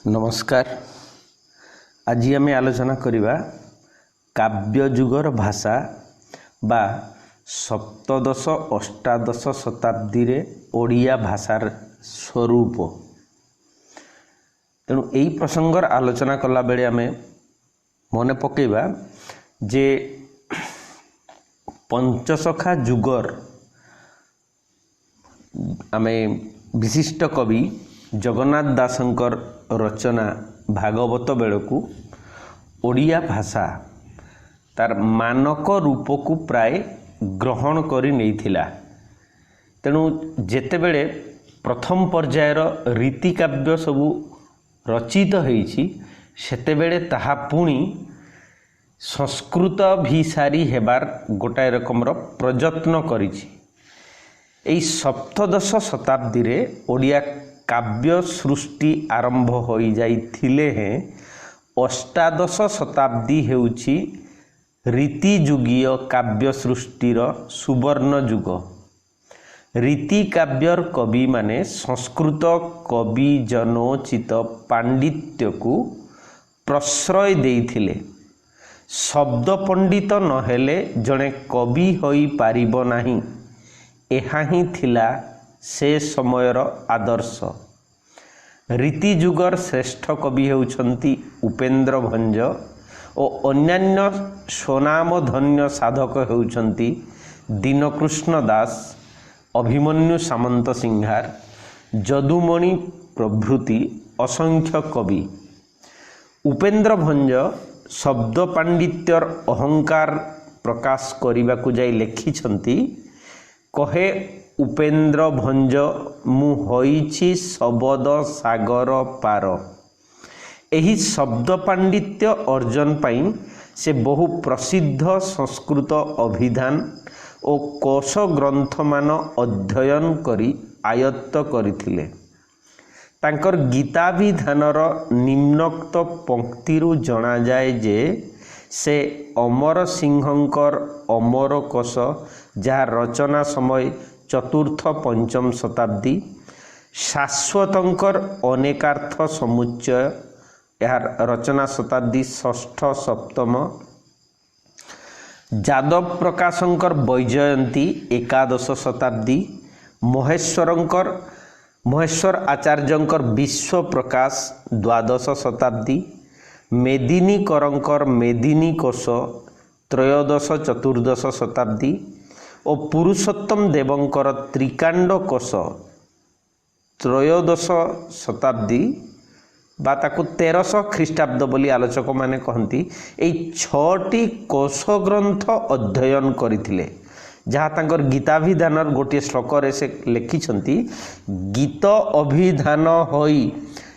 नमस्कार। आज आम आलोचना करिबा काव्य जुगर भाषा बा सप्तदश अष्टादश शताब्दी रे ओडिया भाषार स्वरूप। तेणु यही प्रसंगर आलोचना कला बेले आम मन पकेबा जे पंचसखा जुगर आम विशिष्ट कवि जगन्नाथ दासंकर रचना भागवत बेलू ओडिया भाषा तार मानक रूप को प्राय ग्रहण करी नैथिला। तेणु जेतेबेले प्रथम पर्यायर रीतिकाव्य सबू रचित होईछि सेतेबेले ताहा पुणी संस्कृत भिसारी हेबार गोटाए रकमर प्रयत्न करिछि। एई सप्तदश शताब्दी रे ओडिया काव्य सृष्टि आरंभ हो जाइथिले हैं। अष्टादश शताब्दी हेउछि रीतिजुगीय काव्य सृष्टिर सुवर्ण जुग। रीति काव्यर कवि माने संस्कृत कवि जनोचित पांडित्य को प्रश्रय देइथिले। शब्द पंडित नहेले जड़े कवि होई पारिबो नाही, एहा ही थिला से समयर आदर्श। रीतिजुगर श्रेष्ठ कवि हेउछंती उपेन्द्र भंज और अन्यान्य स्वनामधन्य साधक हेउछंती दीनकृष्ण दास, अभिमन्यु सामंत सिंहार, जदुमणि प्रभृति असंख्य कवि। उपेन्द्र भंज शब्द पांडित्यर अहंकार प्रकाश करने को जाई लिखिछंती, कहे उपेन्द्र भंज मु होइछि शब्द सागर पार। एही शब्द पांडित्य अर्जन पाई से बहु प्रसिद्ध संस्कृत अभिधान और कोश ग्रंथ मान अध्ययन करी आयत्त करिथिले। तांकर गीताभिधानर निम्नोक्त पंक्तिरु जना जाए जे से अमर सिंहंकर अमर कोश जहाँ रचना समय चतुर्थ पंचम शताब्दी, शाश्वतंकर अनेकार्थ समुच्चय यार रचना शताब्दी षष्ठ सप्तम, जादव प्रकाशंकर वैजयंती एकादश शताब्दी, महेश्वर आचार्यंकर विश्व प्रकाश द्वादश शताब्दी, मेदिनी करंकर मेदिनी कोश त्रयोदश चतुर्दश शताब्दी और पुरुषोत्तम देवंकर त्रिकांड कोश त्रयोदश शताब्दी बा ताकु 1300 ख्रीष्टाब्द बोली आलोचक माने कहती। एई 6टी कोश ग्रंथ अध्ययन करथिले, जहाँ तांकर गीताभिधानर गोटे श्लोक से लिखिछंती, गीत अभिधान होई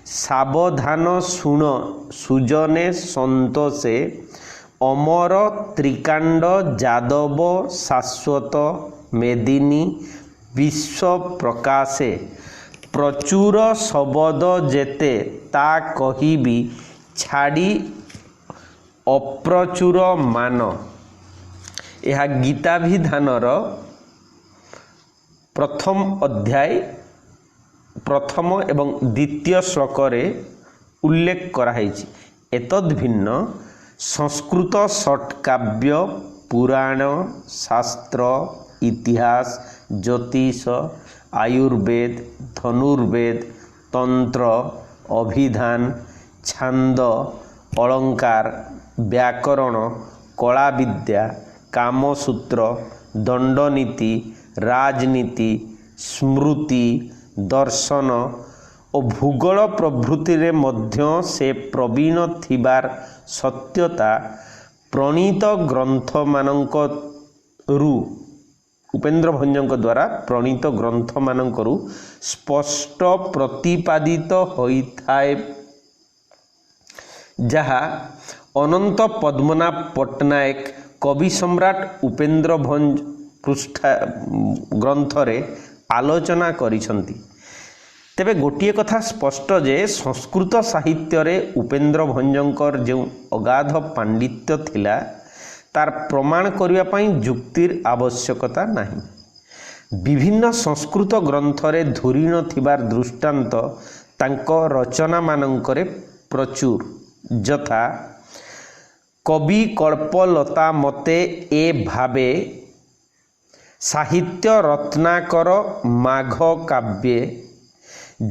सावधान सुन सुजने संतोषे, अमर त्रिकांड जादव शाश्वत मेदिनी विश्व प्रकाशे, प्रचुर शब्द जेते ता कहिबी छाड़ी अप्रचुर मान। यह गीताभिधानर प्रथम अध्याय प्रथम एवं द्वितीय श्लोक रे उल्लेख कराइछि। एतद् भिन्न संस्कृत षट्काव्य पुराण शास्त्र इतिहास ज्योतिष आयुर्वेद धनुर्वेद तंत्र अभिधान छांद अलंकार व्याकरण कला विद्या कामसूत्र दंडनीति राजनीति स्मृति दर्शन और भूगोल प्रभृति रे मध्य से प्रवीण थिबार सत्यता प्रणीत ग्रंथ मानंकरु उपेन्द्र भंजक द्वारा प्रणीत ग्रंथ मानंकरु स्पष्ट प्रतिपादित होइथाए, जहाँ अनंत पद्मनाभ पट्टनायक कवि सम्राट उपेन्द्र भंज पृष्ठा ग्रंथ रे आलोचना करिसंती। तेबे गोटिए कथा स्पष्ट जे संस्कृत साहित्य रे उपेन्द्र भंजंकर जो अगाध पांडित्य थिला तार प्रमाण करिया पई जुक्तिर आवश्यकता नाही। विभिन्न संस्कृत ग्रंथ रे धुरी न थिबार दृष्टांत तांको रचना मानंकरे प्रचुर, यथा कवि कल्पलता मते ए भावे साहित्य रत्नाकर माघ काव्ये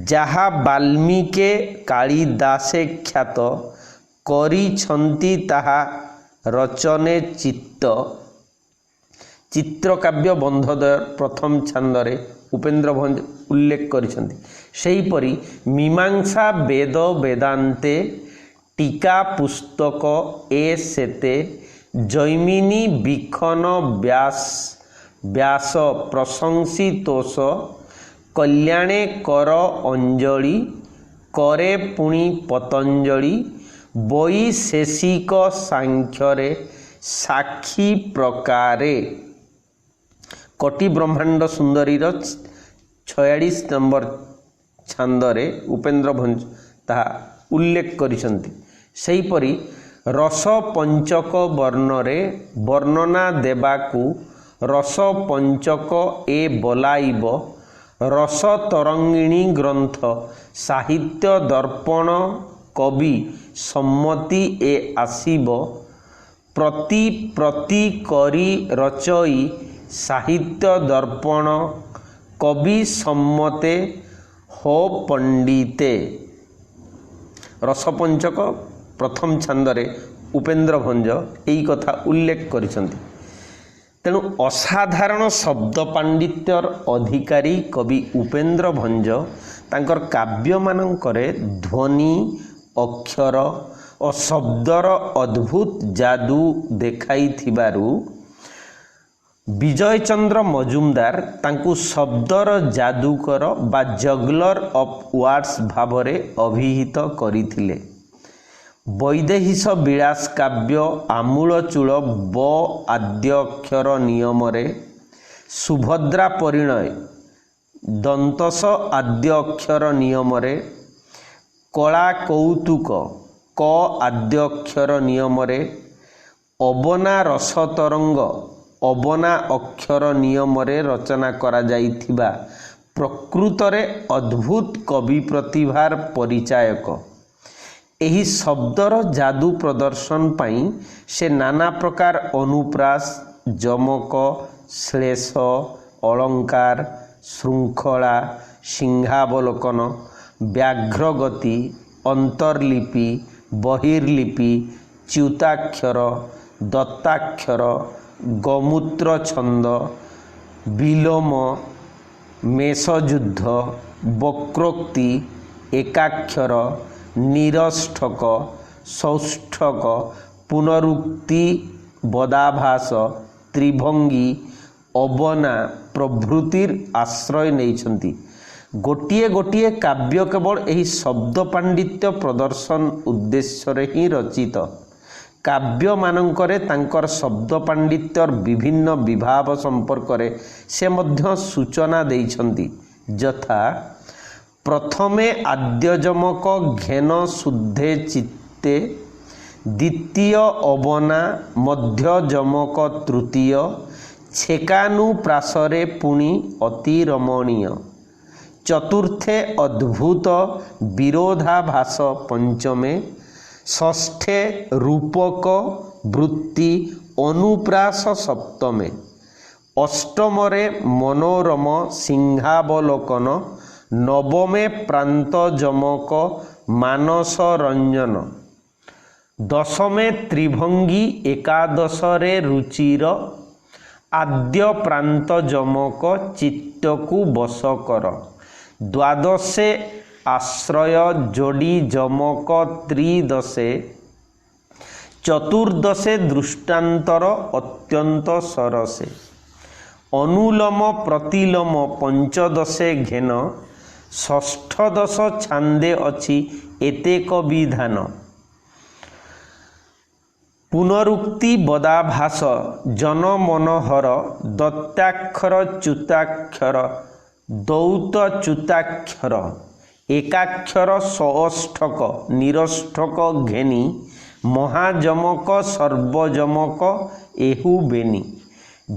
जहा वाल्मीके कालिदासे ख्यात करिछंती ताहा रचने चित्रकाव्य बंधोदय प्रथम छांदरे उपेन्द्र भंज उल्लेख करिछंती। सेहीपरि मीमांसा वेद वेदांते टीका पुस्तक ए सेते जैमिनी विखन व्यास प्रशंसितोष कल्याणे कर अंजलि करे पुणी पतंजलि वैशेषिक सांख्यरे साक्षी प्रकारे कोटि ब्रह्मांड सुंदरीर 46 नंबर छांदरे उपेन्द्र भंज ताहा उल्लेख करिसंती। सेहीपरि रस पंचक वर्णरे वर्णना देबाकू रस पंचक ए बोलाइब रस तरंगिणी ग्रंथ साहित्य दर्पण कवि सम्मति ए आसीब प्रति प्रति करी रचई साहित्य दर्पण कवि सम्मते हो पंडिते। रसपंचक प्रथम छांदरे उपेन्द्र भंज यही कथा उल्लेख करिसंती। तेणु असाधारण शब्द पांडित्यर अधिकारी कवि उपेन्द्र भंज तांकर काव्य मानंकरे ध्वनि अक्षर और शब्दर अद्भुत जादू देखाई थिबारु विजय चंद्र मजुमदार तांकु शब्दर जादूकर बा जगलर ऑफ वर्ड्स भावरे अभिहित करिथिले। वैदेहिश विलास काव्य आमूलचूल ब आद्यक्षर नियमरे सुभद्रा परिणय दंतस आद्यक्षर नियमरे कला कौतुक क आद्यक्षर नियमरे अबना रस तरंग अबना अक्षर नियमरे रचना करा जाइथिबा प्रकृतरे अद्भुत कवि प्रतिभार परिचायक। एही शब्दर जादू प्रदर्शन पाई से नाना प्रकार अनुप्रास जमक श्लेष अलंकार श्रृंखला सिंहावलोकन व्याघ्रगति अंतर्लिपि बहिर्लिपि च्युताक्षर दत्ताक्षर गमूत्र छंद विलोम मेषयुद्ध वक्रोक्ति एकाक्षर निरष्ठक सौष्ठक पुनरुक्ति बदाभास त्रिभंगी अबना प्रभृतिर आश्रय नेइछंती। गोटिए गोटिए काव्य केवल एही शब्द पांडित्य प्रदर्शन उद्देश्य रे ही रचित। काव्य मानंकरे तांकर शब्द पांडित्यर विभिन्न विभाव संपर्क रे से मध्य सूचना देइछंती। यथा प्रथमे आद्यजमक घेन शुद्धे चित्ते द्वितीय अबना मध्यजमक तृतीय छेकानुप्रासरे पुणी अति रमणीय चतुर्थे अद्भुत विरोधाभास पंचमे षष्ठे रूपक वृत्ति अनुप्रास सप्तमे अष्टमरे मनोरम सिंहावलोकन नवमे प्रांत जमक मानस रंजन दशमे त्रिभंगी एकादशरे रुचिर आद्य प्रांत जमक चित्तकु बस कर द्वादशे आश्रय जोड़ी जमक त्रिदशे चतुर्दशे दृष्टांतर अत्यंत सरसे अनुलोम प्रतिलोम पंचदशे घेन षष्ठदश छांदे अछि एतेक विधान पुनरुक्ति बदाभास जन मनोहर दत्ताक्षर च्युताक्षर दौत च्युताक्षर एकाक्षर सौष्ठक निरष्ठक घेनी महाजमक सर्वजमक एहु बेनी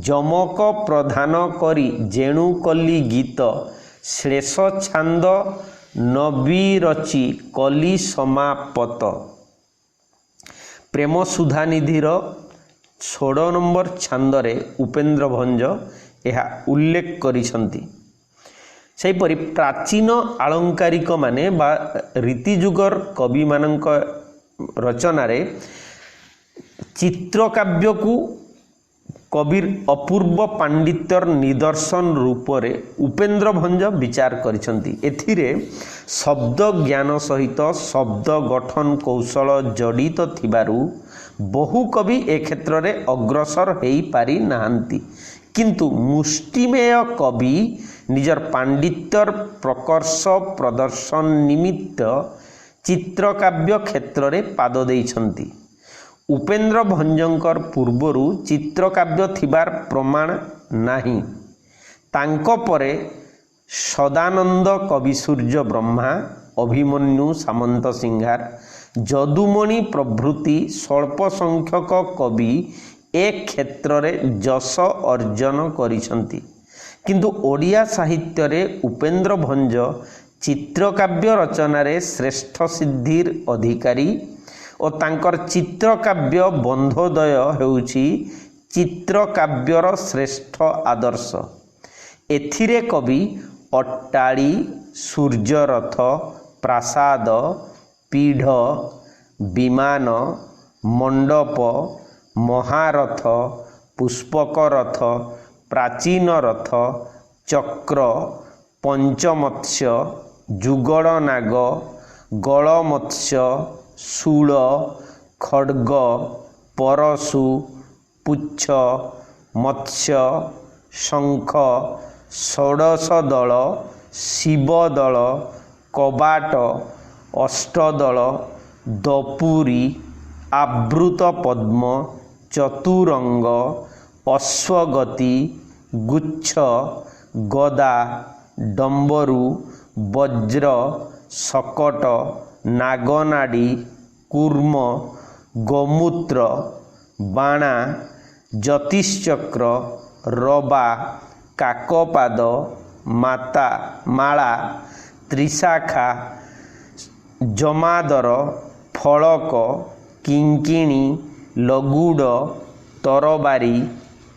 जमक प्रधान करी जेणु कली गीत श्लेष छांद ନବିରଚି କଲି ସମାପତ ପ୍ରେମ ସୁଧାନିଧିର 16 ନମ୍ବର ଛାନ୍ଦରେ ଉପେନ୍ଦ୍ର ଭଞ୍ଜ ଏହା ଉଲ୍ଲେଖ କରିଛନ୍ତି। ସେହିପରି ପ୍ରାଚୀନ ଆଳଙ୍କାରିକମାନେ ବା ରୀତିଯୁଗର କବିମାନଙ୍କ ରଚନାରେ ଚିତ୍ରକାବ୍ୟକୁ କବିର ଅପୂର୍ବ ପାଣ୍ଡିତ୍ୟର ନିଦର୍ଶନ ରୂପରେ ଉପେନ୍ଦ୍ର ଭଞ୍ଜ ବିଚାର କରିଛନ୍ତି। ଏଥିରେ ଶବ୍ଦ ଜ୍ଞାନ ସହିତ ଶବ୍ଦ ଗଠନ କୌଶଳ ଜଡ଼ିତ ଥିବାରୁ ବହୁ କବି ଏ କ୍ଷେତ୍ରରେ ଅଗ୍ରସର ହୋଇପାରି ନାହାନ୍ତି, କିନ୍ତୁ ମୁଷ୍ଟିମେୟ କବି ନିଜର ପାଣ୍ଡିତ୍ୟର ପ୍ରକର୍ଷ ପ୍ରଦର୍ଶନ ନିମିତ୍ତ ଚିତ୍ରକାବ୍ୟ କ୍ଷେତ୍ରରେ ପାଦ ଦେଇଛନ୍ତି। ଉପେନ୍ଦ୍ର ଭଞ୍ଜଙ୍କର ପୂର୍ବରୁ ଚିତ୍ରକାବ୍ୟ ଥିବାର ପ୍ରମାଣ ନାହିଁ। ତାଙ୍କ ପରେ ସଦାନନ୍ଦ କବିସୂର୍ଯ୍ୟ ବ୍ରହ୍ମା, ଅଭିମନ୍ୟୁ ସାମନ୍ତ ସିଂହାର, ଯଦୁମଣି ପ୍ରଭୃତି ସ୍ୱଳ୍ପ ସଂଖ୍ୟକ କବି ଏ କ୍ଷେତ୍ରରେ ଯଶ ଅର୍ଜନ କରିଛନ୍ତି, କିନ୍ତୁ ଓଡ଼ିଆ ସାହିତ୍ୟରେ ଉପେନ୍ଦ୍ର ଭଞ୍ଜ ଚିତ୍ରକାବ୍ୟ ରଚନାରେ ଶ୍ରେଷ୍ଠ ସିଦ୍ଧିର ଅଧିକାରୀ ଓ ତାଙ୍କର ଚିତ୍ରକାବ୍ୟ ବନ୍ଧୋଦୟ ହେଉଛି ଚିତ୍ରକାବ୍ୟର ଶ୍ରେଷ୍ଠ ଆଦର୍ଶ। ଏଥିରେ କବି ଅଟ୍ଟାଳି, ସୂର୍ଯ୍ୟରଥ, ପ୍ରାସାଦ, ପୀଢ଼, ବିମାନ, ମଣ୍ଡପ, ମହାରଥ, ପୁଷ୍ପକ ରଥ, ପ୍ରାଚୀନ ରଥ, ଚକ୍ର, ପଞ୍ଚମତ୍ସ୍ୟ, ଯୁଗଳ ନାଗ, ଗଳମତ୍ସ୍ୟ, ଶୂଳ, ଖଡ୍ଗ, ପରଶୁ, ପୁଚ୍ଛ, ମତ୍ସ୍ୟ, ଶଙ୍ଖ, ଷୋଡ଼ଶ ଦଳ, ଶିବଦଳ, କବାଟ, ଅଷ୍ଟଦଳ, ଦପୁରୀ, ଆବୃତ ପଦ୍ମ, ଚତୁରଙ୍ଗ, ଅଶ୍ୱଗତି, ଗୁଚ୍ଛ, ଗଦା, ଡମ୍ବରୁ, ବଜ୍ର, ଶକଟ, ନାଗନାଡ଼ି, କୁର୍ମ, ଗୋମୂତ୍ର, ବାଣା, ଜ୍ୟୋତିଶ୍ଚକ୍ର, ରବା, କାକପାଦ, ମାଳା, ତ୍ରିଶାଖା, ଜମାଦର, ଫଳକ, କିଙ୍କିଣୀ, ଲଗୁଡ଼, ତରବାରୀ,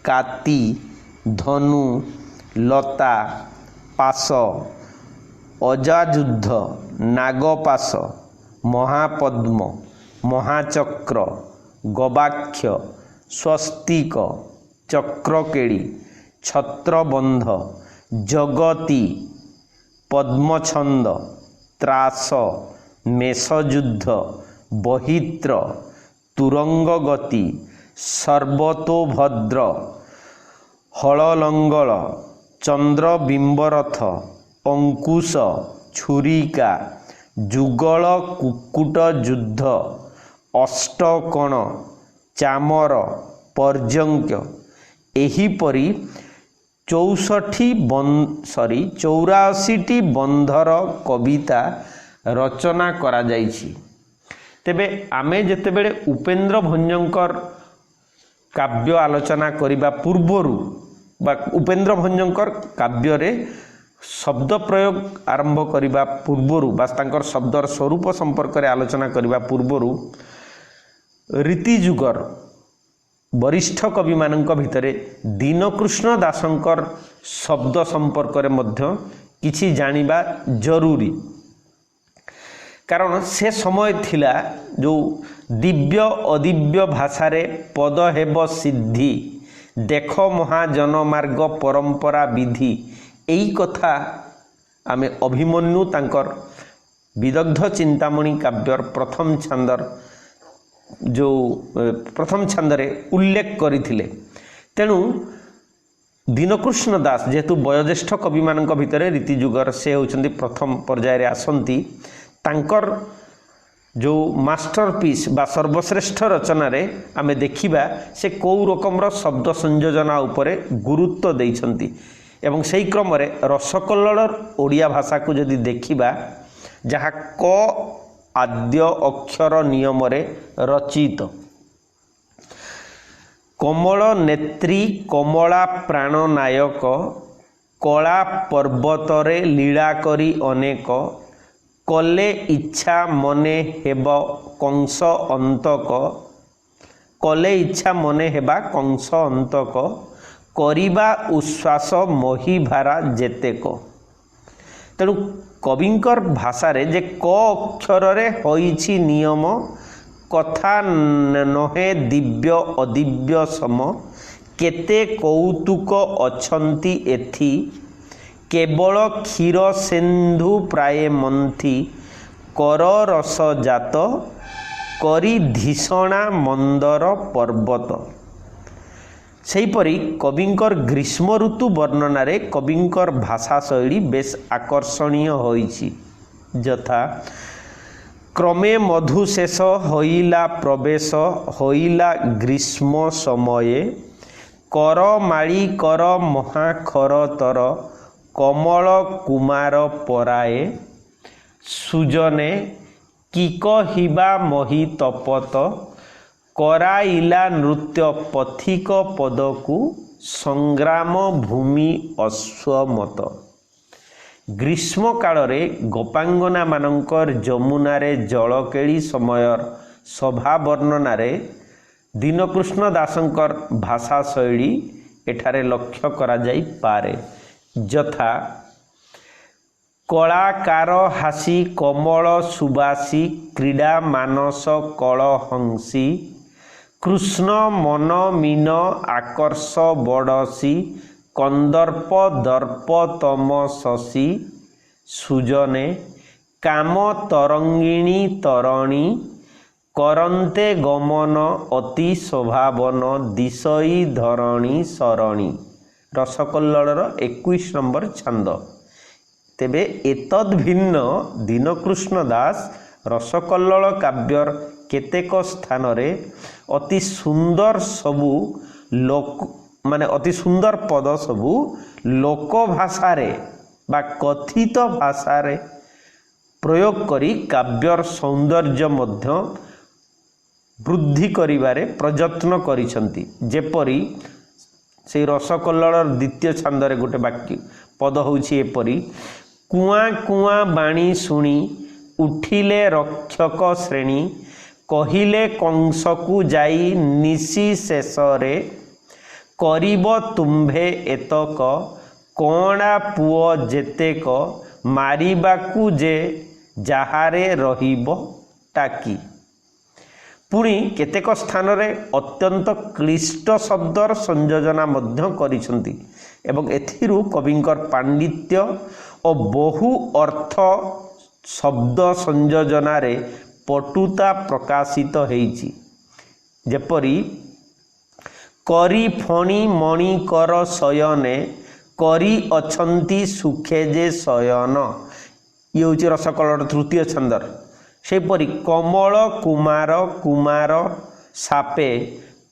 କାତି, ଧନୁ, ଲତା, ପାଶ, ଅଜାଯୁଦ୍ଧ, ନାଗପାଶ, ମହାପଦ୍ମ, ମହାଚକ୍ର, ଗବାକ୍ଷ, ସ୍ୱସ୍ତିକ, ଚକ୍ରକେଳି, ଛତ୍ରବନ୍ଧ, ଜଗତୀ, ପଦ୍ମଛନ୍ଦ, ତ୍ରାସ, ମେଷଯୁଦ୍ଧ, ବହିତ୍ର, ତୁରଙ୍ଗଗତି, ସର୍ବତୋଭଦ୍ର, ହଳଲଙ୍ଗଳ, ଚନ୍ଦ୍ରବିମ୍ବରଥ, ଅଙ୍କୁଶ, ଛୁରିକା, ଯୁଗଳ କୁକୁଟ ଯୁଦ୍ଧ, ଅଷ୍ଟକୋଣ, ଚାମର, ପର୍ଜଙ୍କ୍ୟ ଏହିପରି 84ଟି ବନ୍ଧର କବିତା ରଚନା କରାଯାଇଛି। ତେବେ ଆମେ ଯେତେବେଳେ ଉପେନ୍ଦ୍ର ଭଞ୍ଜଙ୍କର କାବ୍ୟ ଆଲୋଚନା କରିବା ପୂର୍ବରୁ ବା ଉପେନ୍ଦ୍ର ଭଞ୍ଜଙ୍କର କାବ୍ୟରେ ଶବ୍ଦ ପ୍ରୟୋଗ ଆରମ୍ଭ କରିବା ପୂର୍ବରୁ ବା ତାଙ୍କର ଶବ୍ଦର ସ୍ୱରୂପ ସମ୍ପର୍କରେ ଆଲୋଚନା କରିବା ପୂର୍ବରୁ ରୀତିଯୁଗର ବରିଷ୍ଠ କବିମାନଙ୍କ ଭିତରେ ଦୀନକୃଷ୍ଣ ଦାସଙ୍କର ଶବ୍ଦ ସମ୍ପର୍କରେ ମଧ୍ୟ କିଛି ଜାଣିବା ଜରୁରୀ। କାରଣ ସେ ସମୟ ଥିଲା ଯେଉଁ ଦିବ୍ୟ ଅଦିବ୍ୟ ଭାଷାରେ ପଦ ହେବ ସିଦ୍ଧି, ଦେଖ ମହାଜନମାର୍ଗ ପରମ୍ପରା ବିଧି, ଏଇ କଥା ଆମେ ଅଭିମନ୍ୟୁ ତାଙ୍କର ବିଦଗ୍ଧ ଚିନ୍ତାମଣି କାବ୍ୟର ପ୍ରଥମ ଛାନ୍ଦରେ ଉଲ୍ଲେଖ କରିଥିଲେ। ତେଣୁ ଦୀନକୃଷ୍ଣ ଦାସ ଯେହେତୁ ବୟୋଜ୍ୟେଷ୍ଠ କବିମାନଙ୍କ ଭିତରେ ରୀତିଯୁଗର ସେ ହେଉଛନ୍ତି ପ୍ରଥମ ପର୍ଯ୍ୟାୟରେ ଆସନ୍ତି, ତାଙ୍କର ଯେଉଁ ମାଷ୍ଟରପିସ୍ ବା ସର୍ବଶ୍ରେଷ୍ଠ ରଚନାରେ ଆମେ ଦେଖିବା ସେ କେଉଁ ରକମର ଶବ୍ଦ ସଂଯୋଜନା ଉପରେ ଗୁରୁତ୍ୱ ଦେଇଛନ୍ତି। ଏବଂ ସେହି କ୍ରମରେ ରସକଲ୍ଲୋଳର ଓଡ଼ିଆ ଭାଷାକୁ ଯଦି ଦେଖିବା, ଯାହା କ ଆଦ୍ୟ ଅକ୍ଷର ନିୟମରେ ରଚିତ, କମଳ ନେତ୍ରୀ କମଳା ପ୍ରାଣନାୟକ, କଳା ପର୍ବତରେ ଲୀଳା କରି ଅନେକ, କଲେ ଇଚ୍ଛା ମନେ ହେବ କଂସ ଅନ୍ତକ, କଲେ ଇଚ୍ଛା ମନେ ହେବା କଂସ ଅନ୍ତକ, କରିବା ଉଶ୍ୱାସ ମହିଭାରା ଯେତେକ। ତେଣୁ କବିଙ୍କର ଭାଷାରେ ଯେ କ ଅକ୍ଷରରେ ହୋଇଛି ନିୟମ, କଥା ନହେ ଦିବ୍ୟ ଅଦିବ୍ୟ ସମ, କେତେ କୌତୁକ ଅଛନ୍ତି ଏଥି, କେବଳ କ୍ଷୀର ସିନ୍ଧୁ ପ୍ରାୟ ମନ୍ଥି, କର ରସ ଜାତ କରି ଧିଷଣା ମନ୍ଦର ପର୍ବତ। ସେହିପରି କବିଙ୍କର ଗ୍ରୀଷ୍ମ ଋତୁ ବର୍ଣ୍ଣନାରେ କବିଙ୍କର ଭାଷା ଶୈଳୀ ବେଶ ଆକର୍ଷଣୀୟ ହୋଇଛି। ଯଥା କ୍ରମେ ମଧୁଶେଷ ହୋଇଲା ପ୍ରବେଶ, ହୋଇଲା ଗ୍ରୀଷ୍ମ ସମୟେ, କର ମାଳି କର ମହାଖର ତର, କମଳ କୁମାର ପରାଏ, ସୁଜନେ କି କହିବା ମହି ତପତ, କରାଇଲା ନୃତ୍ୟ ପଥିକ ପଦକୁ, ସଂଗ୍ରାମ ଭୂମି ଅଶ୍ୱମତ। ଗ୍ରୀଷ୍ମ କାଳରେ ଗୋପାଙ୍ଗନାମାନଙ୍କର ଯମୁନାରେ ଜଳକେଳି ସମୟର ସଭା ବର୍ଣ୍ଣନାରେ ଦୀନକୃଷ୍ଣ ଦାସଙ୍କର ଭାଷା ଶୈଳୀ ଏଠାରେ ଲକ୍ଷ୍ୟ କରାଯାଇପାରେ। ଯଥା କଳାକାର ହାସି କମଳ ସୁବାସୀ, କ୍ରୀଡ଼ା ମାନସ କଳହଂସୀ, କୃଷ୍ଣ ମନ ମୀନ ଆକର୍ଷ ବଡ଼ସି, କନ୍ଦର୍ପ ଦର୍ପ ତମ ଶଶୀ, ସୁଜନେ କାମ ତରଙ୍ଗିଣୀ ତରଣୀ, କରନ୍ତେ ଗମନ ଅତି ଶୋଭାବନ, ଦିଶଇ ଧରଣୀ ସରଣୀ। ରସକଲ୍ଲୋଳର 21 ନମ୍ବର ଛାନ୍ଦ। ତେବେ ଏତଦ୍ ଭିନ୍ନ ଦୀନକୃଷ୍ଣ ଦାସ ରସକଲ୍ଲୋଳ କାବ୍ୟର କେତେକ ସ୍ଥାନରେ ଅତି ସୁନ୍ଦର ସବୁ ଅତି ସୁନ୍ଦର ପଦ ସବୁ ଲୋକ ଭାଷାରେ ବା କଥିତ ଭାଷାରେ ପ୍ରୟୋଗ କରି କାବ୍ୟର ସୌନ୍ଦର୍ଯ୍ୟ ମଧ୍ୟ ବୃଦ୍ଧି କରିବାରେ ପ୍ରଯତ୍ନ କରିଛନ୍ତି। ଯେପରି ସେଇ ରସକଲ୍ଲୋଳର ଦ୍ୱିତୀୟ ଛାନ୍ଦରେ ଗୋଟେ ବାକ୍ୟ ପଦ ହେଉଛି ଏପରି, କୁଆଁ କୁଆଁ ବାଣୀ ଶୁଣି ଉଠିଲେ ରକ୍ଷକ ଶ୍ରେଣୀ, କହିଲେ କଂସକୁ ଯାଇ ନିଶି ଶେଷରେ, କରିବ ତୁମ୍ଭେ ଏତକ, କଅଁଳା ପୁଅ ଯେତେକ, ମାରିବାକୁ ଯେ ଯାହାରେ ରହିବ ଟାକି। ପୁଣି କେତେକ ସ୍ଥାନରେ ଅତ୍ୟନ୍ତ କ୍ଳିଷ୍ଟ ଶବ୍ଦର ସଂଯୋଜନା ମଧ୍ୟ କରିଛନ୍ତି ଏବଂ ଏଥିରୁ କବିଙ୍କର ପାଣ୍ଡିତ୍ୟ ଓ ବହୁ ଅର୍ଥ ଶବ୍ଦ ସଂଯୋଜନାରେ ପଟୁତା ପ୍ରକାଶିତ ହେଇଛି। ଯେପରି କରି ଫଣି ମଣି କର ଶୟନେ, କରି ଅଛନ୍ତି ସୁଖେ ଯେ ଶୟନ, ଇଏ ହେଉଛି ରସକଲ୍ଲୋଳର ତୃତୀୟ ଛାନ୍ଦର। ସେହିପରି କମଳ କୁମାର କୁମାର ସାପେ,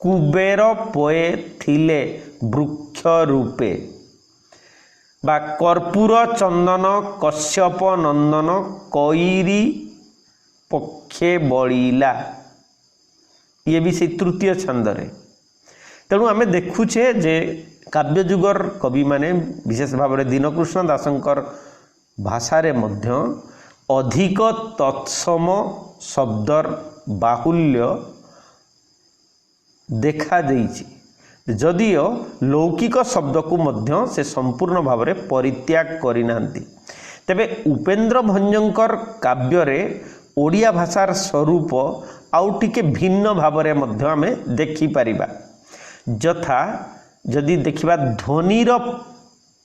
କୁବେର ପୋଏ ଥିଲେ ବୃକ୍ଷ ରୂପେ, ବା କର୍ପୂର ଚନ୍ଦନ କଶ୍ୟପ ନନ୍ଦନ, କଇରି ପକ୍ଷେ ବଳିଲା, ଇଏ ବି ସେଇ ତୃତୀୟ ଛାନ୍ଦରେ। ତେଣୁ ଆମେ ଦେଖୁଛେ ଯେ କାବ୍ୟଯୁଗର କବିମାନେ ବିଶେଷ ଭାବରେ ଦୀନକୃଷ୍ଣ ଦାସଙ୍କର ଭାଷାରେ ମଧ୍ୟ ଅଧିକ ତତ୍ସମ ଶବ୍ଦର ବାହୁଲ୍ୟ ଦେଖାଦେଇଛି, ଯଦିଓ ଲୌକିକ ଶବ୍ଦକୁ ମଧ୍ୟ ସେ ସମ୍ପୂର୍ଣ୍ଣ ଭାବରେ ପରିତ୍ୟାଗ କରିନାହାନ୍ତି। ତେବେ ଉପେନ୍ଦ୍ର ଭଞ୍ଜଙ୍କର କାବ୍ୟରେ ଓଡ଼ିଆ ଭାଷାର ସ୍ୱରୂପ ଆଉ ଟିକେ ଭିନ୍ନ ଭାବରେ ମଧ୍ୟ ଆମେ ଦେଖିପାରିବା। ଯଥା ଯଦି ଦେଖିବା ଧ୍ୱନିର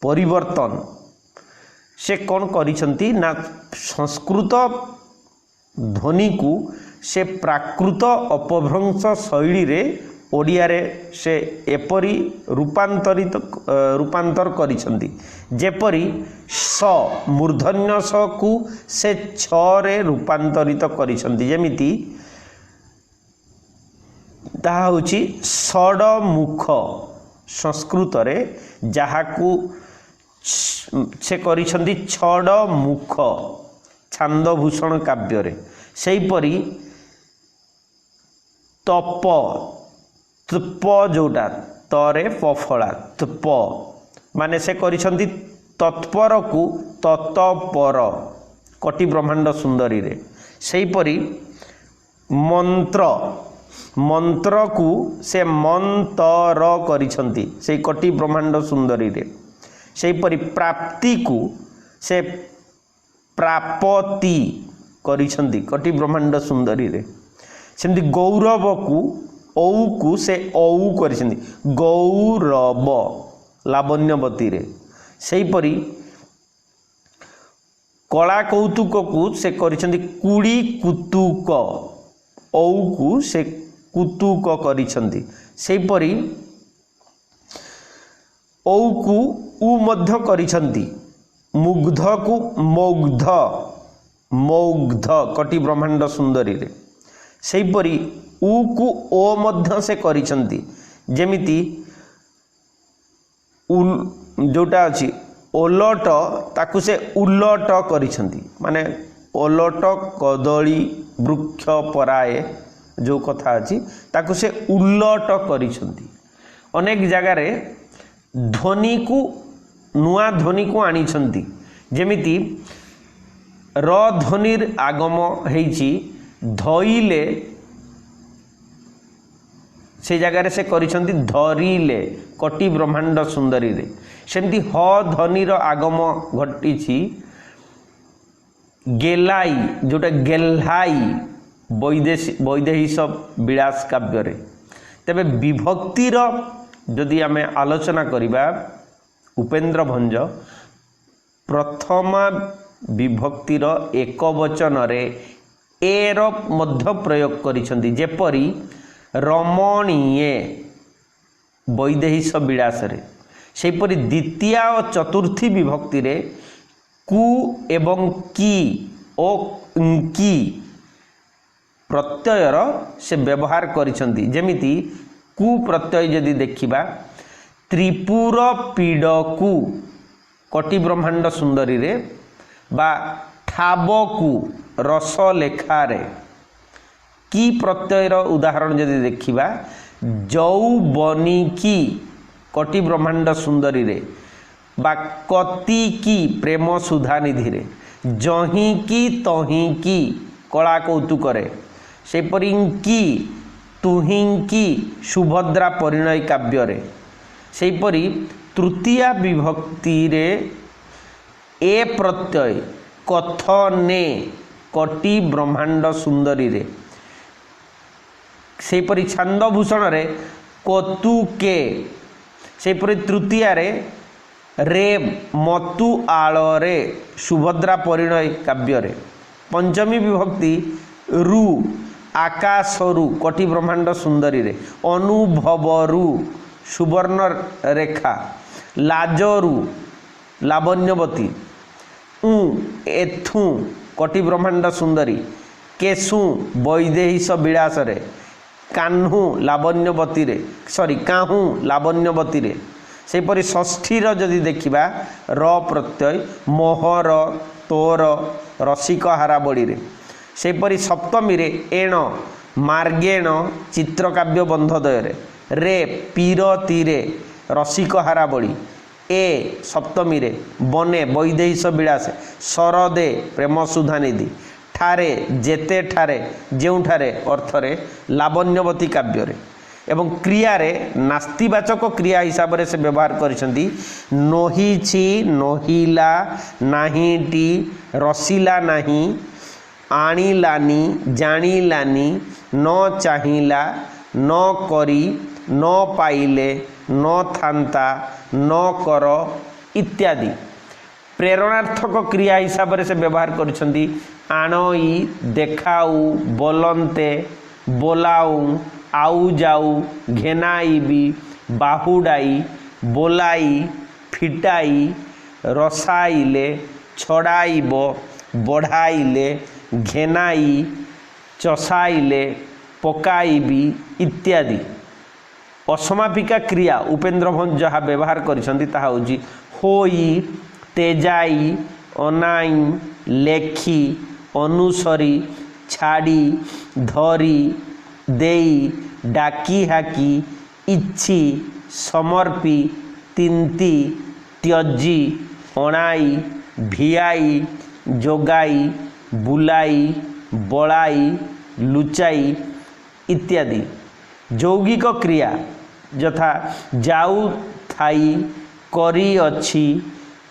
ପରିବର୍ତ୍ତନ, ସେ କ'ଣ କରିଛନ୍ତି ନା ସଂସ୍କୃତ ଧ୍ୱନିକୁ ସେ ପ୍ରାକୃତ ଅପଭ୍ରଂଶ ଶୈଳୀରେ ଓଡ଼ିଆରେ ସେ ଏପରି ରୂପାନ୍ତର କରିଛନ୍ତି। ଯେପରି ସ ମୂର୍ଧନ୍ୟ ସକୁ ସେ ଛରେ ରୂପାନ୍ତରିତ କରିଛନ୍ତି। ଯେମିତି ତାହା ହେଉଛି ଷଡ଼ମୁଖ ସଂସ୍କୃତରେ, ଯାହାକୁ ସେ କରିଛନ୍ତି ଛଡ଼ମୁଖ ଛାନ୍ଦଭୂଷଣ କାବ୍ୟରେ। ସେହିପରି ତପ ତପ ଯେଉଁଟା ତରେ ପଫଳା ତପ, ମାନେ ସେ କରିଛନ୍ତି ତତ୍ପରକୁ ତତପର, कटि ब्रह्मांड सुंदरी रे सेहीपरि मंत्र मंत्र को से मंतर करिसंती से कटि ब्रह्मांड सुंदरी रे सेहीपरि प्राप्ति को से प्रापति करिसंती कटि ब्रह्मांड सुंदरी रे सेमती गौरव को औ को से औ करिसंती गौरव लावण्यवती रे सेहीपरि कला कौतुक को से करिसंती कुड़ी कुतुक औ को से कुतुक करिसंती सेहीपरि औ को उ मध्य करिसंती मुग्ध को मौग्ध मौग्ध कटि ब्रह्मांड सुंदरी रे सेहीपरि उ को ओ मध्य से करिसंती जेमिति जोटा अछि ओलट ताकू से उलट करिसंती माने ओलट कदली वृक्ष पराए जो कथा अछि ताकू से उलट करिसंती अनेक जगह रे ध्वनि को नुआ ध्वनि को आनिछंती जेमिति र ध्वनिर आगम हेछि धइले से जगह से करिसंती धरिले कटि ब्रह्मांड सुंदरी रे सेमती ह ध्वनिर आगम घटिछि गेलाई जोटा गेल्हाई वैदेहिश विलास काव्य रे तेबे विभक्तिर जदि आमे आलोचना करिबा उपेन्द्र भंज प्रथम विभक्तिर एक वचन रे एर मध्य प्रयोग करिसंती जेपरि रमणीय वैदेहिश विलास रे सेपरि द्वितीय और चतुर्थी विभक्ति रे कु एवं की ओ की प्रत्ययर से व्यवहार करिसंती जेमिति कु प्रत्यय यदि देखिबा त्रिपुर पीडकु कटि ब्रह्मांड सुंदरी रे बा ठाबकु रस लेखा रे की प्रत्ययर उदाहरण यदि देखिबा जौबनिकी कटि ब्रह्मांड सुंदरी रे बा कति की प्रेम सुधा निधि रे जही की तही की कला कौतुक रे सेपरि की तुही की सुभद्रा परिणय काव्य रे सेपरि तृतीय विभक्ति रे ए प्रत्यय कथने कटि ब्रह्मांड सुंदरी रे सेपरि छंदभूषण रे कतुके सेपरि तृतीय रे मतु आल रे सुभद्रा परिणय काव्य रे पंचमी विभक्ति रु आकाशरु कटि ब्रह्मांड सुंदरी रे अनुभवरु सुवर्ण रेखा लाजरु लावण्यवती उ एथु कटि ब्रह्मांड सुंदरी केसु वैदेहिश विलास रे कान्हु लावण्यवती रे सॉरी काहू लावण्यवती रे सेपरि षष्ठी जदि देखिबा र प्रत्यय मोहर तोर रसिक हाराबड़ी रे सेपरि सप्तमी रे एण मार्गेण चित्रकाव्य बंधोदय रे पीरती रे रसिक हाराबड़ी ए सप्तमी रे बने वैदेहिश विलास शरदे प्रेम सुधानिधि ठारे जेते ठारे जेउठारे अर्थरे लावण्यवती काव्य रे एवं क्रिया रे नास्तिवाचक क्रिया हिसाब से व्यवहार करिसंती नोहिछि नोहिला नाहीटी रसिला नाही आनिलानी जानिलानी न चाहिला न करी न पाइले न थांता न कर इत्यादि प्रेरणार्थक क्रिया हिसाब से व्यवहार करिसंती आणई देखाऊ बोलंते बोलाऊ आउ जाऊ घेनाइबी बाहुडाई बोलाई फिटाई रसाइले छड़ाइब बढ़ाइले घेनाई चसाइले पकाइबी इत्यादि असमापिका क्रिया उपेन्द्र भंज जहाँ व्यवहार करिसंती ताहा होजी होई तेजाई अनाई लेखी अनुसरी छाड़ी धरी देई डाकी हाकी इच्छी समर्पी तिंती त्यजी अणाई भियाई जोगाई, बुलाई, बड़ाई, लुचाई इत्यादि। यौगिक क्रिया यथा जाऊ थाई, करी अछि,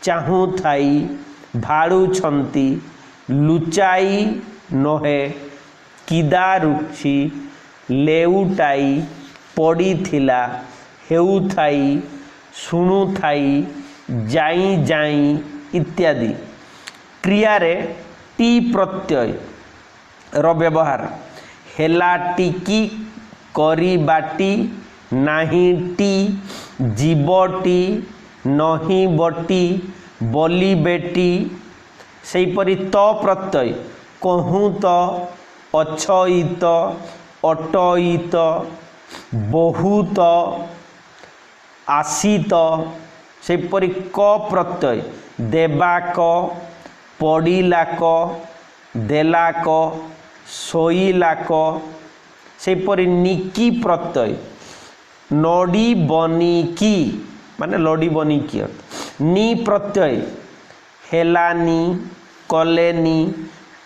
चाहू थाई, भाड़ुछंती, लुचाई नहे, किदारुछि, लेउटाई, पड़ीथिला, हेउथाई, शुणुथाई, जाई जाई इत्यादि। क्रिया रे टी प्रत्यय रो व्यवहार हेला टिकी, करिबाटी, नाही टी, जीवटी, नही बटी, बली बेटी। सेहीपरि त प्रत्यय कहूत, अछईत, अटईत, बहुत, आसीत। सेहीपरि क प्रत्यय देबाक, पड़िलाक, देलाक, सोईलाक। सेहीपरि निकी प्रत्यय नड़ी बनिकी माने लड़ी बनिकी। नी प्रत्यय हेलानी, कलेनी,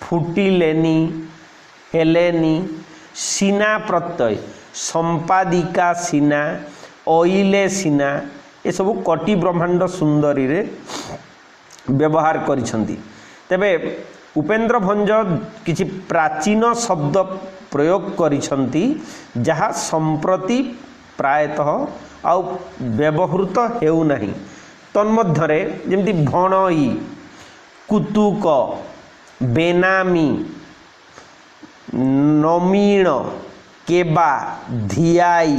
फुटिलेनी, हेलेनी। सीना प्रत्यय संपादिका सीना, ओइले सीना। ये सब कटि ब्रह्मांड सुंदरी रे व्यवहार करिसंती। तेबे उपेंद्र भंज किछि प्राचीन शब्द प्रयोग करिसंती जहाँ संप्रति प्रायतः आउ व्यवहृत हेउ नाही। तन्मध्यरे जेमति भणई, कुतुक, बेनामी, नमीण, केबा, धियाई,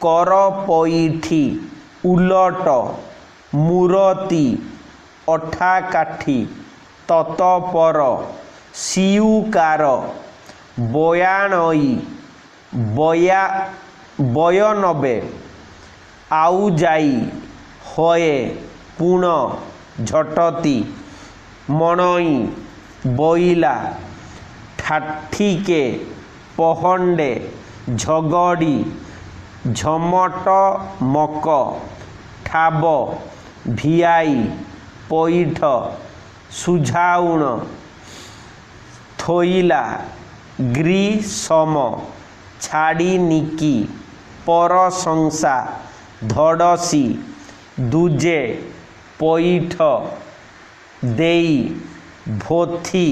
करपईठी, उलट, मुरती, अठाकाठी, ततपर, सियुकार, बयाणई, बयनबे, आउजाई, होए, पुण, झटती, मणई, बोइला, ठाठिके, पहंडे, झगड़ी, झमट मक, ठाब, भियाई, पैठ, सुझाउण, थोइला, ग्रीसम, छाड़ी निकी, परशंसा, धड़सी, दूजे, पैठ, देई, भोथी।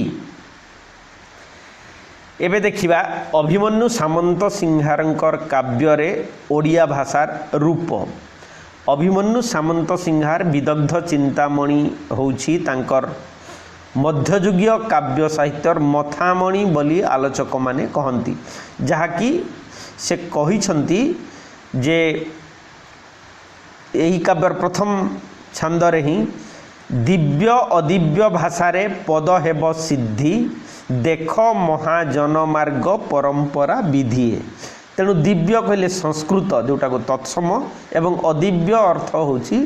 एबे देखिबा अभिमन्यु सामंत सिंहारंकर काव्य रे ओडिया भाषार रूप। अभिमन्यु सामंत सिंहार विदग्ध चिंतामणि होउछि तांकर मध्ययुगीय काव्य साहित्यर मथामणि बोली आलोचक माने कहंती। जहाँकि से कहिछंती जे एही काव्यर प्रथम छंद रे ही दिव्य अदिव्य भाषा रे पद हेब सिद्धि, देख महाजन मार्ग परंपरा विधि। तेणु दिव्य कहले संस्कृत जोटा को तत्सम एवं अदिव्य अर्थ होछि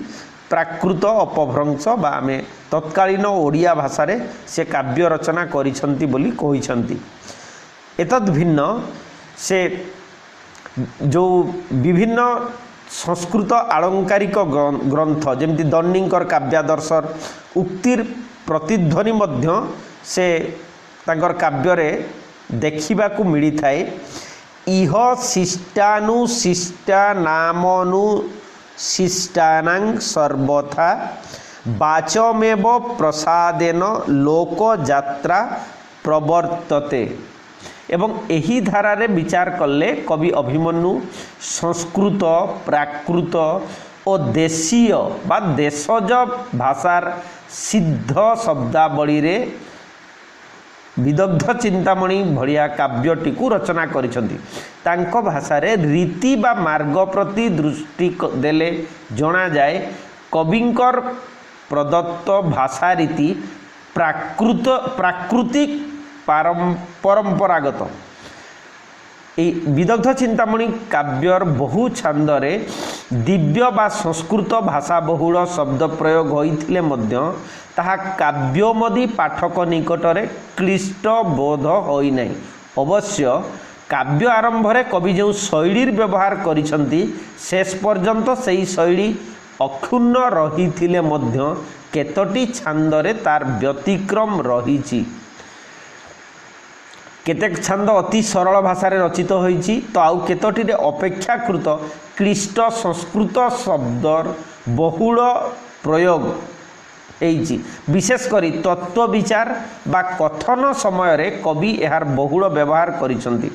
प्राकृत अपभ्रंश बा आमे तत्कालीन ओडिया भाषा रे से काव्य रचना करिसंती बोली कहिसंती। एतद् भिन्न से जो विभिन्न संस्कृत आलंकारिक ग्रंथ जेमति दन्नीकर काव्यादर्शर उक्तिर प्रतिध्वनि मध्य से तांकर काव्य रे देखिबा को मिली थाए। इह शिष्टानु शिष्टा नामनु शिष्टानां सर्वथा वाचमेव प्रसादेन लोक यात्रा प्रवर्तते। एवं एही धारा रे विचार कले कवि अभिमन्यु संस्कृत, प्राकृत और देशीय बा देशज भाषार सिद्ध शब्दावली रे विदग्ध चिंतामणि भलिया काव्यटी को रचना करिसंती। तांको भाषा रे रीति बा मार्ग प्रति दृष्टि देले जना जाए कविंकर प्रदत्त भाषा रीति प्राकृतिक परंपरागत। विदग्ध चिंतामणि काव्यर बहु छांदरे दिव्य बा संस्कृत भाषा बहुल शब्द प्रयोग होइथिले मध्य ताहा काव्यमदी पाठक निकटरे क्लिष्ट बोध होई नै। अवश्य काव्य आरंभ रे कवि जो शैलीर व्यवहार करिसंती शेष पर्यंत सेही शैली अक्षुण्ण रहिथिले मध्य केतोटी छांदरे तार व्यतिक्रम रही। केतेक छांद अति सरल भाषा रे रचित होईची तो आउ केतोटी रे अपेक्षाकृत क्लिष्ट संस्कृत शब्दर बहुल प्रयोग होईची। विशेषकर तत्व विचार बा कथन समय रे कवि यार बहुल व्यवहार करिसंती।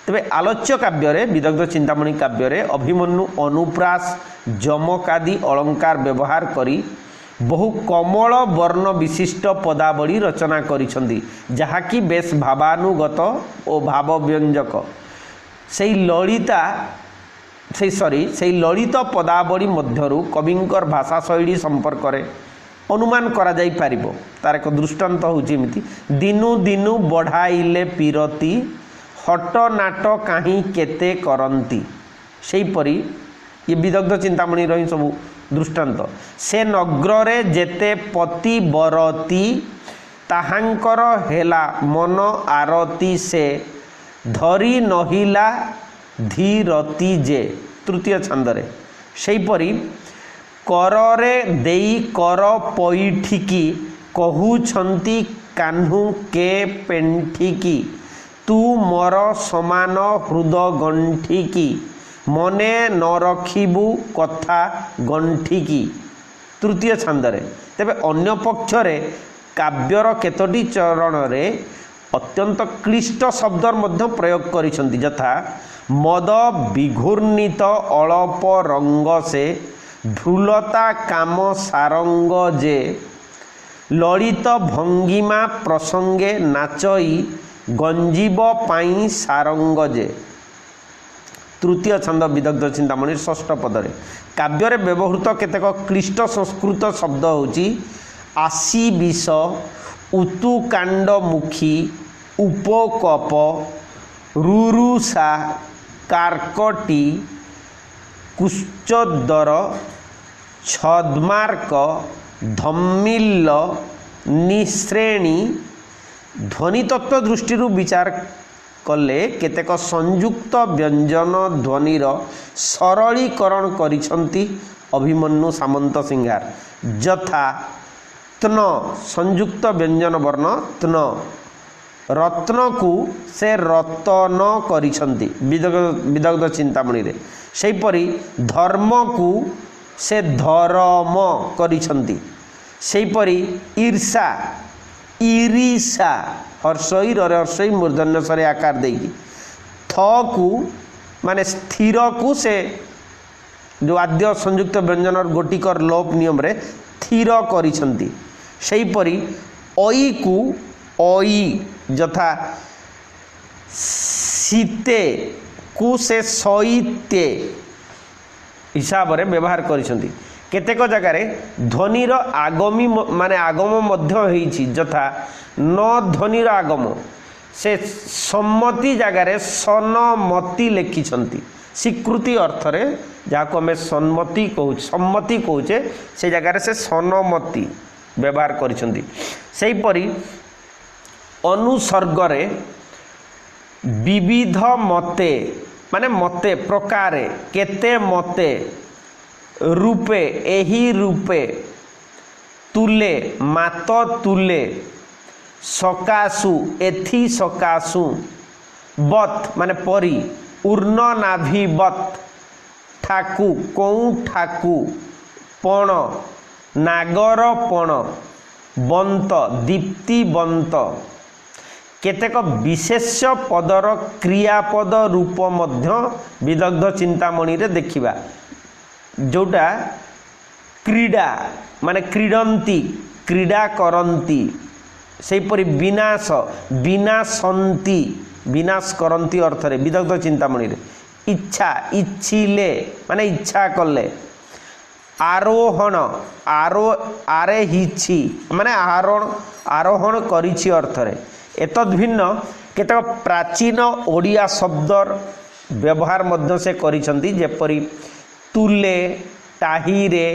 तेबे आलोच्य काव्य रे विदग्ध चिंतामणि काव्य रे अभिमन्यु अनुप्रास जमक आदि अलंकार व्यवहार करी बहु कमल वर्ण विशिष्ट पदावली रचना करिसंती, जहाँकि बेस भावानुगत और भाव व्यंजक से ललित पदावली मध्यरु कविंकर भाषा शैली संपर्क रे अनुमान करा जाई पारिबो। तार एक दृष्टांत होउची एमिति दिनु दिनु बढ़ाइले पीरती हट नाट काहीं केते करंती। सेहीपरि ये विदग्ध चिंतामणि रही सब दृष्टांत। से नगरे जेते पति बरती ताहांकर हेला मन आरती से धरी नहिला धीरती जे। तृतीय छंदरे सेहीपरि कररे देई कर पैठिकी कहूछंती कान्हू के पेंठिकी तू मोर समान हृद गंठिकी मने न रखिबु कथा गंठिकी। तृतीय छंदरे तेबे अन्य पक्षरे काव्यर केतोटी चरण रे अत्यंत क्लिष्ट शब्दर मध्य प्रयोग करिसंती, यथा मद विघूर्णित अळप रंग से ढुलता काम सारंग जे ललित भंगिमा प्रसंगे नाचई गंजीब पाई सारंग जे। तृतीय छंद विदग्ध चिंतामणि षष्ठ पदरे काव्य व्यवहृत केतेक क्लिष्ट संस्कृत शब्द होची आशी विष उतुकांड मुखी उपकप रुरुषा कार्कटी कुश्चोदर छद्मार्क धम्मिल्ल निश्रेणी। ध्वनि तत्व दृष्टि विचार कले केतेक संयुक्त व्यंजन ध्वनिर सरलीकरण करिसंती अभिमन्यु सामंत सिंहार, यथा त्न संयुक्त व्यंजन वर्ण त्न रत्न को से रतन करिसंती विदग्ध चिंतामणि रे। सेहीपरि धर्म को से धर्म करिसंती। सेहीपरि ईर्षा ईरिषा हर्षई रर्षई मूर्धन्य सरे आकार देगी थ को माने स्थिर को से जो आद्य संयुक्त व्यंजन गोटिकर लोप नियम रे स्थिर करिसंती। सेहीपरि ओई को ओई यथा सीते को से सईते हिसाब रे व्यवहार करिसंती। केतेक जगार ध्वनिर आगमी माने आगम मध्य होईछि, यथा न ध्वनिर आगम से सम्मति जगार सन्मति लिखिछंती। स्वीकृति अर्थ रे जाको हमें सम्मति कहूचे से जगार से सन्मति व्यवहार करिसंती। सेहीपरि अनुसर्ग रे विविध मते माने मते प्रकारे केते मते रूपे एही रूपे तुले मात तुले सकाशु एथि सकाशु बत माने परी उर्ण नाभि बत ठाकु कौ ठाकु पण नागर पण बंत दीप्ति बंत। केतेक विशेष पदर क्रियापद रूप मध्य विदग्ध चिंतामणि रे देखिबा, जोटा क्रीडा माने क्रीडंती क्रीडा करंती। सेहीपरि विनाश विनाशंती विनाश करंती अर्थ रे विदग्ध चिंतामणि रे। इच्छा इच्छिले माने इच्छा कले। आरोहण आरे हिछि माने आरोहण करिछि अर्थ रे। एतद् भिन्न केतेक प्राचीन ओडिया शब्दर व्यवहार मध्य से करिसंती, जेपरि तुले टाहीरे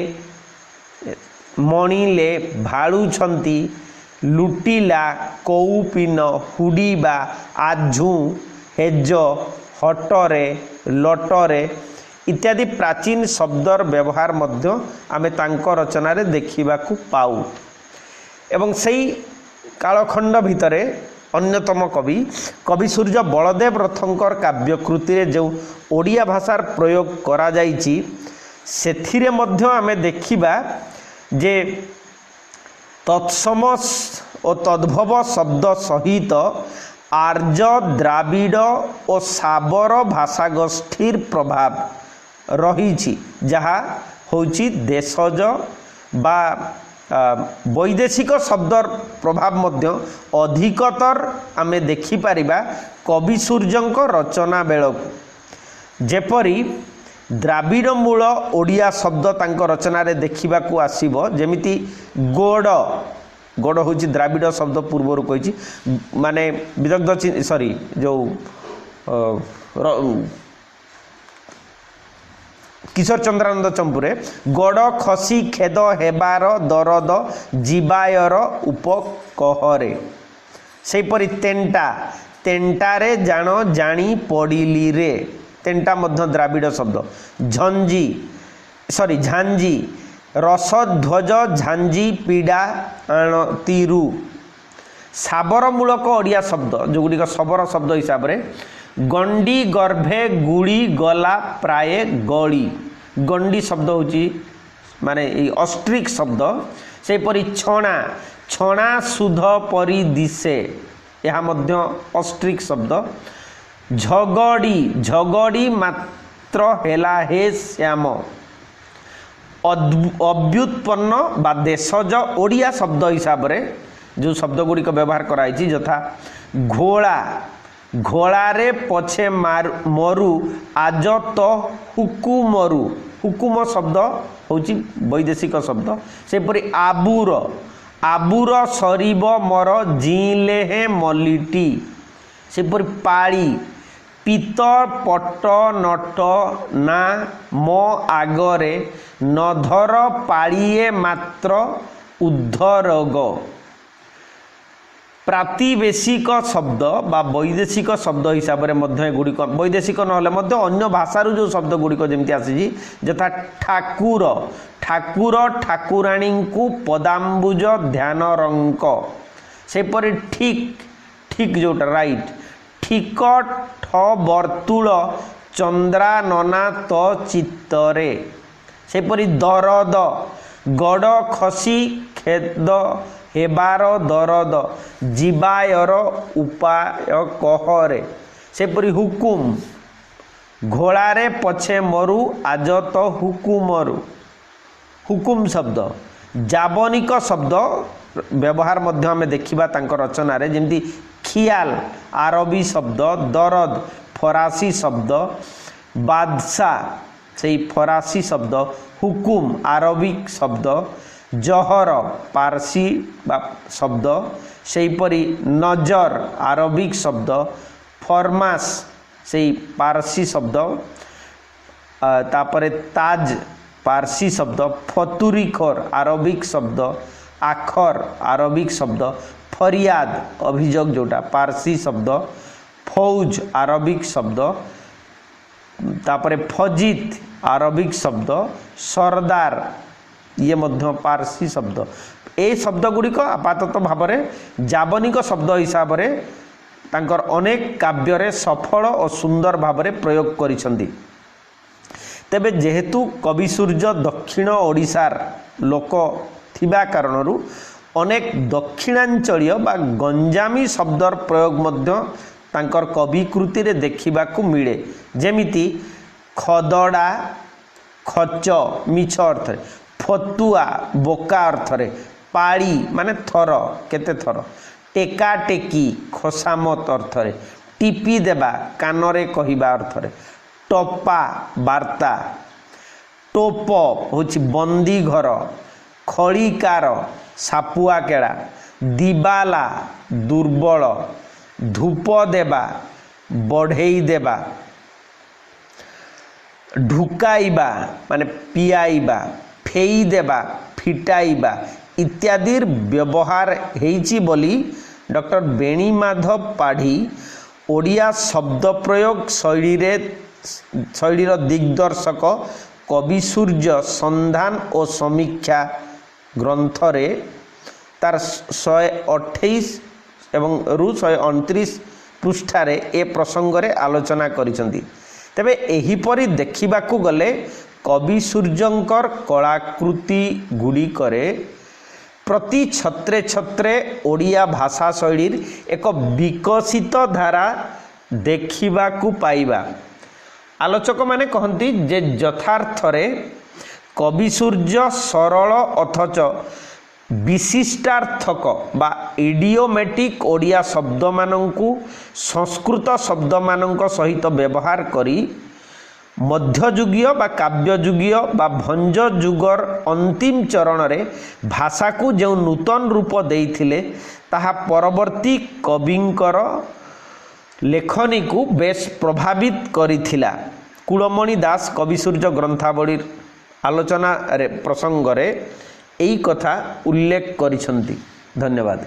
मणिले भाड़ुछंती लुटिला कौपिन हुडिबा आझु हेज हटरे लटरे इत्यादि प्राचीन शब्दर व्यवहार मध्य आमे तांको रचना देखा पाऊ। एवं सही कालखंड भितरे अन्यतम कवि कवि सूर्य बलदेव रथंकर काव्यकृति जो ओडिया भाषार प्रयोग करा जाइछि सेथिरे मध्य आमे देखिबा जे तत्सम और तद्भव शब्द सहित आर्य द्राविड़ और साबर भाषागोष्ठीर प्रभाव रही जहा होची देशज बा वैदेशिक शब्दर प्रभाव मध्य अधिकतर आमे देखि पारिबा कवि सूर्यंक रचना बेलकु जेपरी द्राविड़ मूल ओडिया शब्द तांक रचना रे देखिबा को आसीबो जेमिति गोड़ गोड़ होची द्राविड़ शब्द पूर्वर कहिछि माने विदग्ध सॉरी जो किशोर चंद्रानंद चंपुरे गड़ खसी खेद हेबार दरद जीवायर उपकहरे सेपरी तेंटा तेंटारे जान जानी पड़िली रे तेंटा मध्य द्राविड़ शब्द झंजी सॉरी झांजी रसध्वज झांजी पीड़ा आणतीरु साबर मूलक ओडिया शब्द जोगुड़िक शबर शब्द हिसाब से गंडी गर्भे गुड़ी गला प्राय गली गंडी शब्द होची माने ऑस्ट्रिक शब्द सेपरी छणा छणा सुध परी दिशे यह मध्य ऑस्ट्रिक शब्द झगड़ी झगड़ी मात्र हेला हे श्याम अव्युत्पन्न बा देशज ओडिया शब्द हिसाब से जो शब्द गुड़िक व्यवहार कराई यथा घोड़ा घोड़ारे पछे मरु आज तो हुकुमरु हुकुम शब्द होची वैदेशिक शब्द सेपरी आबुर आबुर सरीब मोर जीले हे मलिटी सेपरी पाड़ी पीत पट नट ना मो आगरे नधर पाड़िए मात्र उद्धरोग प्रातिवेशिक शब्द बा वैदेशिक शब्द हिसाब से गुड़िक वैदेशिक ना अन्य भाषार जो शब्द गुड़िक जमी आसी यथा ठाकुर ठाकुर ठाकुराणी को पदाम्बुज ध्यान रंक सेपरी ठीक ठीक जोटा राइट ठीक ठ वर्तुल चंद्रा नना तो चित्तरे सेपरी दरद गड़ खसी खेद हेबार दरद जीवायर उपाय कहरे सेपरी हुकुम घोड़ारे पछे मरु आज तो हुकुमरु हुकुम शब्द जाबनिक शब्द व्यवहार मध्य आमे देखिबा तांक रचना रे जेमती खियाल आरबी शब्द दरद फरासी शब्द बादशाह से फरासी शब्द हुकुम आरबिक शब्द जहर पारसी शब्द सेपरी नजर आरबिक शब्द फरमास से पारसी शब्द तापरे ताज पारसी शब्द फतुरीखोर आरबिक शब्द आखर आरबिक शब्द फरियाद अभियोग जोटा पारसी शब्द फौज आरबिक शब्द तापरे फजित आरबिक शब्द सरदार ये मध्य पारसी शब्द ए शब्द गुड़िक आपातत भाव में जाबनिक शब्द हिसाब से तांकर अनेक काव्य रे सफल और सुंदर भाव में प्रयोग करिसंदी। तेबे जेहेतु कवि सूर्य दक्षिण ओडिशार लोक थिबा कारणरू अनेक दक्षिणांचलीय बा गंजामी शब्दर प्रयोग मध्य तांकर कविकृति रे देखिबाकू मिले जेमिति खदड़ा खच मिछ अर्थ फतुआ बोका अर्थ रे पाड़ी माने थर केते थर टेका टेकी खोसामत अर्थ रे टीपी देबा कानरे कहिबा अर्थ रे टपा वार्ता टोप होछि बंदी घर खड़ीकार सापुआ केड़ा दिबाला दुर्बल धूप देबा बढ़ेई देबा ढुकाइबा माने पियाइबा फेई देबा फिटाइबा इत्यादि व्यवहार हेइछि बोली डॉक्टर बेणीमाधव पाढ़ी ओडिया शब्द प्रयोग शैली रे ଶୈଳୀର ଦିଗ୍ଦର୍ଶକ କବି ସୂର୍ଯ୍ୟ ସନ୍ଧାନ ଓ ସମୀକ୍ଷା ଗ୍ରନ୍ଥରେ ତାର 128 ଏବଂ 129 ପୃଷ୍ଠାରେ ଏ ପ୍ରସଙ୍ଗରେ ଆଲୋଚନା କରିଛନ୍ତି। ତେବେ ଏହିପରି ଦେଖିବାକୁ ଗଲେ କବି ସୂର୍ଯ୍ୟଙ୍କର କଳାକୃତି ଗୁଡ଼ିକରେ ପ୍ରତି ଛତ୍ରେ ଛତ୍ରେ ଓଡ଼ିଆ ଭାଷା ଶୈଳୀର ଏକ ବିକଶିତ ଧାରା ଦେଖିବାକୁ ପାଇବା। ଆଲୋଚକମାନେ କହନ୍ତି ଯେ ଯଥାର୍ଥରେ କବି ସୂର୍ଯ୍ୟ ସରଳ ଅଥଚ ବିଶିଷ୍ଟାର୍ଥକ ବା ଇଡିଓମେଟିକ୍ ଓଡ଼ିଆ ଶବ୍ଦମାନଙ୍କୁ ସଂସ୍କୃତ ଶବ୍ଦମାନଙ୍କ ସହିତ ବ୍ୟବହାର କରି ମଧ୍ୟଯୁଗୀୟ ବା କାବ୍ୟଯୁଗୀୟ ବା ଭଞ୍ଜ ଯୁଗର ଅନ୍ତିମ ଚରଣରେ ଭାଷାକୁ ଯେଉଁ ନୂତନ ରୂପ ଦେଇଥିଲେ ତାହା ପରବର୍ତ୍ତୀ କବିଙ୍କର ଲେଖନୀକୁ ବେଶ ପ୍ରଭାବିତ କରିଥିଲା। କୁଳମଣି ଦାସ କବି ସୂର୍ଯ୍ୟ ଗ୍ରନ୍ଥାବଳୀର ଆଲୋଚନା ପ୍ରସଙ୍ଗରେ ଏହି କଥା ଉଲ୍ଲେଖ କରିଛନ୍ତି। ଧନ୍ୟବାଦ।